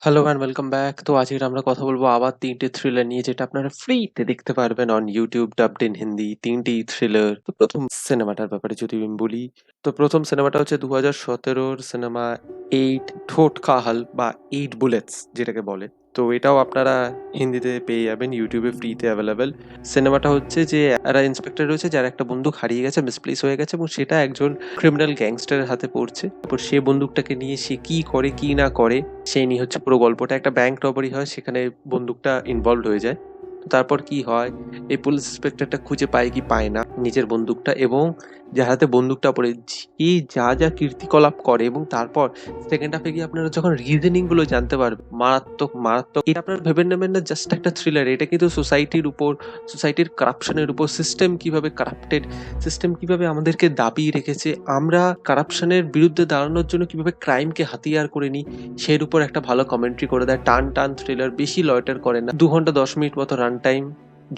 Hello and welcome back. তো আজকের আমরা কথা বলবো আবার ৩টে থ্রিলার নিয়ে, যেটা আপনারা ফ্রিতে দেখতে পারবেন on YouTube, dubbed in Hindi. ৩টেই থ্রিলার। তো প্রথম সিনেমাটার ব্যাপারে যদি আমি বলি, তো প্রথম সিনেমাটা হচ্ছে ২০১৭র সিনেমা ৮ ঠোঁট কাহাল বা ৮ বুলেটস যেটাকে বলে। তো এটাও আপনারা হিন্দিতে পেয়ে যাবেন, ইউটিউবে ফ্রিতে অ্যাভেলেবেল। সিনেমাটা হচ্ছে যে একটা ইন্সপেক্টর রয়েছে যার একটা বন্দুক হারিয়ে গেছে, মিসপ্লেস হয়ে গেছে, এবং সেটা একজন ক্রিমিনাল গ্যাংস্টারের হাতে পড়ছে। তারপর সে বন্দুকটাকে নিয়ে সে কি করে কি না করে সেই নিয়ে হচ্ছে পুরো গল্পটা। একটা ব্যাংক রবারি হয়, সেখানে বন্দুকটা ইনভলভড হয়ে যায়। তো তারপর কি হয়, এই পুলিশ ইন্সপেক্টরটা খুঁজে পায় কি পায় না নিজের বন্দুকটা, এবং যার হাতে বন্দুকটা পড়ে যে যা যা কীর্তিকলাপ করে, এবং তারপর সেকেন্ড হাফে গিয়ে আপনারা যখন রিজনিং গুলো জানতে পারবেন, মারাত্মক মারাত্মক। এটা আপনারা ভেবে নেবেন না জাস্ট একটা থ্রিলার, এটা কিন্তু সোসাইটির উপর, সোসাইটির কারাপশনের উপর, সিস্টেম কিভাবে কারাপ্টেড, সিস্টেম কিভাবে আমাদেরকে দাবিয়ে রেখেছে, আমরা কারাপশনের বিরুদ্ধে দাঁড়ানোর জন্য কিভাবে ক্রাইমকে হাতিয়ার করে নিই, সের উপর একটা ভালো কমেন্ট্রি করে দেয়। টান টান থ্রিলার, বেশি লয়টার করে না। ২ ঘন্টা ১০ মিনিট মতো রান টাইম।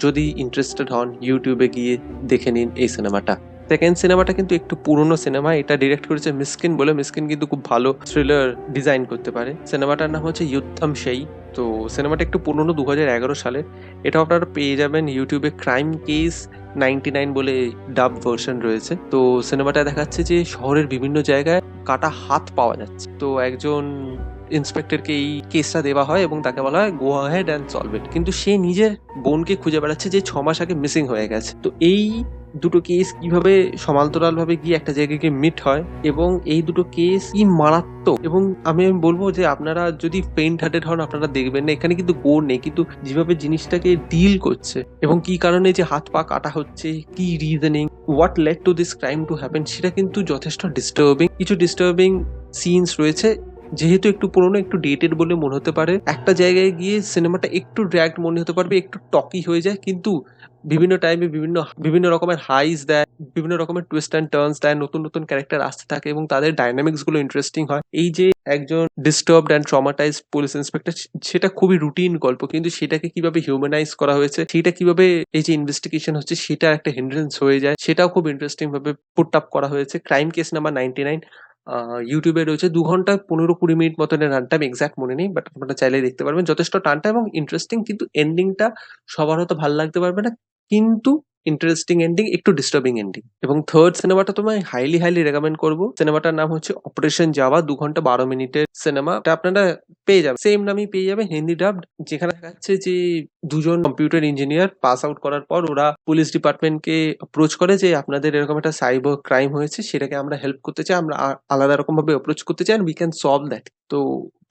যদি ইন্টারেস্টেড হন, ইউটিউবে গিয়ে দেখে নিন এই সিনেমাটা। সেকেন্ড সিনেমাটা কিন্তু একটু পুরনো সিনেমা, এটা ডিরেক্ট করেছে মিসকিন বলে। মিসকিন কিন্তু খুব ভালো থ্রিলার ডিজাইন করতে পারে। সিনেমাটার নাম হচ্ছে ইয়ুত্থম সেই। তো সিনেমাটা একটু পুরনো, ২০১১ সালের। এটা আপনারা পেয়ে যাবেন ইউটিউবে। ক্রাইম কেস 99 বলে ডাব ভার্সন রয়েছে। তো সিনেমাটা দেখাচ্ছে যে শহরের বিভিন্ন জায়গায় কাটা হাত পাওয়া যাচ্ছে। তো একজন ইন্সপেক্টরকে এই কেসটা দেওয়া হয় এবং তাকে বলা হয় গো হেড অ্যান্ড সলভ ইট। কিন্তু সে নিজের বোনকে খুঁজে বেড়াচ্ছে যে ৬ মাস আগে মিসিং হয়ে গেছে। তো এই দুটো কেস কিভাবে সমান্তরাল ভাবে গিয়ে একটা জায়গায় গিয়ে মিট হয়, এবং এই দুটো কেস কি মারাত্মক। এবং আমি বলবো যে আপনারা যদি ফেইন্ট হার্টেড হন, আপনারা দেখবেন না। এখানে কিন্তু গোর নেই, কিন্তু যেভাবে জিনিসটাকে ডিল করছে এবং কি কারণে যে হাত পা কাটা হচ্ছে, কি reasoning, what led to this crime to happen, সেটা কিন্তু যথেষ্ট ডিস্টার্বিং। কিছু ডিস্টার্বিং সিনস রয়েছে। যেহেতু একটু পুরোনো, একটু ডেটেড বলে মনে হতে পারে, একটা জায়গায় গিয়ে সিনেমাটা একটু ড্র্যাগড মনে হতে পারবে, একটু টকি হয়ে যায়, কিন্তু বিভিন্ন টাইমে বিভিন্ন বিভিন্ন রকমের হাইস দেয়, বিভিন্ন রকমের টুইস্ট অ্যান্ড টার্নস দেয়, নতুন নতুন ক্যারেক্টার আসতে থাকে এবং তাদের ডাইনামিক্স গুলো ইন্টারেস্টিং হয়। এই যে একজন disturbed and traumatised police inspector, সেটা খুবই রুটিন গল্প, কিন্তু সেটাকে কিভাবে হিউম্যানাইজ করা হয়েছে, সেটা কিভাবে এই যে ইনভেস্টিগেশন হচ্ছে সেটা একটা হিন্ড্রেন্স হয়ে যায়, সেটাও খুব ইন্টারেস্টিং ভাবে পুট আপ করা হয়েছে। ক্রাইম কেস নাম্বার 99 ইউটিউবে রয়েছে। ২ ঘন্টা ১৫-২০ মিনিট মতন রান টাইম, এক্সাক্ট মনে নেই, বাট আপনারা চাইলে দেখতে পারবেন। যথেষ্ট টানটা এবং ইন্টারেস্টিং, কিন্তু এন্ডিংটা সবার হয়তো ভালো লাগতে পারবে না, কিন্তু ইন্টারেস্টিং এন্ডিং, একটু ডিস্টার্বিং এন্ডিং। এবং থার্ড সিনেমাটা তোমায় হাইলি হাইলি রেকমেন্ড করবো। সিনেমাটার নাম হচ্ছে অপারেশন যাওয়া। ২ ঘন্টা ১২ মিনিটের সিনেমা। এটা আপনারা পেয়ে যাবেন, সেম নামেই পেয়ে যাবেন, হিন্দি ডাবড। যেখানে দেখাচ্ছে যে দুজন কম্পিউটার ইঞ্জিনিয়ার পাস আউট করার পর ওরা পুলিশ ডিপার্টমেন্টকে অ্যাপ্রোচ করে যে আপনাদের এরকম একটা সাইবার ক্রাইম হয়েছে, সেটাকে আমরা হেল্প করতে চাই, আমরা আলাদা রকম ভাবে অ্যাপ্রোচ করতে চাই, উই ক্যান সলভ দ্যাট। তো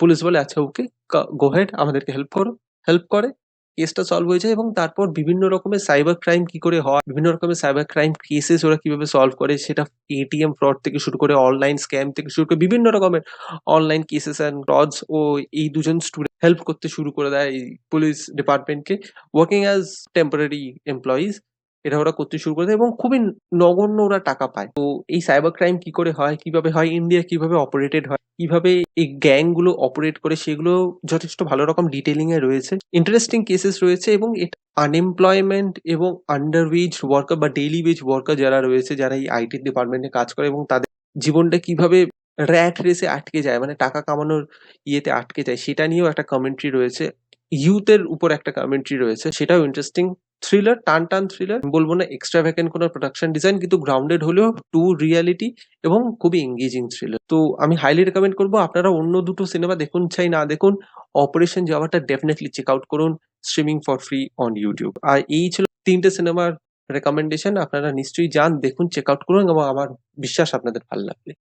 পুলিশ বলে আচ্ছা ওকে, গো হেড, আমাদেরকে হেল্প করো। হেল্প করে, কেসটা সলভ হয়ে যায়। এবং তারপর বিভিন্ন রকমের সাইবার ক্রাইম কি করে হয়, বিভিন্ন রকমের সাইবার ক্রাইম কেসেস ওরা কিভাবে সলভ করে, সেটা এটিএম ফ্রড থেকে শুরু করে অনলাইন স্ক্যাম থেকে শুরু করে বিভিন্ন রকমের অনলাইন কেসেস অ্যান্ড ফ্রডস, ও এই দুজন স্টুডেন্ট হেল্প করতে শুরু করে দেয় এই পুলিশ ডিপার্টমেন্টকে, ওয়ার্কিং অ্যাজ টেম্পোরারি এমপ্লয়িজ। এটা ওরা করতে শুরু করে দেয় এবং খুবই নগণ্য ওরা টাকা পায়। তো এই সাইবার ক্রাইম কি করে হয়, কিভাবে হয়, ইন্ডিয়া কিভাবে অপারেটেড হয়, কিভাবে এই গ্যাং গুলো অপারেট করে, সেগুলো যথেষ্ট ভালো রকম ডিটেলিং এ রয়েছে। ইন্টারেস্টিং কেসেস রয়েছে, এবং এটা আনএমপ্লয়মেন্ট এবং আন্ডার ওয়েজ ওয়ার্কার বা ডেইলি ওয়েজ ওয়ার্কার যারা রয়েছে, যারা এই আইটি ডিপার্টমেন্টে কাজ করে, এবং তাদের জীবনটা কিভাবে র্যাট রেসে আটকে যায়, মানে টাকা কামানোর ইয়েতে আটকে যায়, সেটা নিয়েও একটা কমেন্ট্রি রয়েছে। ইউথের উপর একটা কমেন্ট্রি রয়েছে, সেটাও ইন্টারেস্টিং। থ্রিলার, টান টান থ্রিলার বলবো না, এক্সট্রাভ্যাকেন্ট কোনো প্রোডাকশন ডিজাইন, কিন্তু গ্রাউন্ডেড হলেও টু রিয়ালিটি, এবং খুবই এঙ্গেজিং থ্রিলার। তো আমি হাইলি রেকমেন্ড করবো, আপনারা অন্য দুটো সিনেমা দেখুন চাই না দেখুন, অপারেশন যাওয়াটা ডেফিনেটলি চেক আউট করুন, streaming for free on YouTube. আর এই ছিল ৩টে সিনেমার রেকমেন্ডেশন। আপনারা নিশ্চয়ই যান, দেখুন, চেক আউট করুন, এবং আমার বিশ্বাস আপনাদের ভালো লাগবে।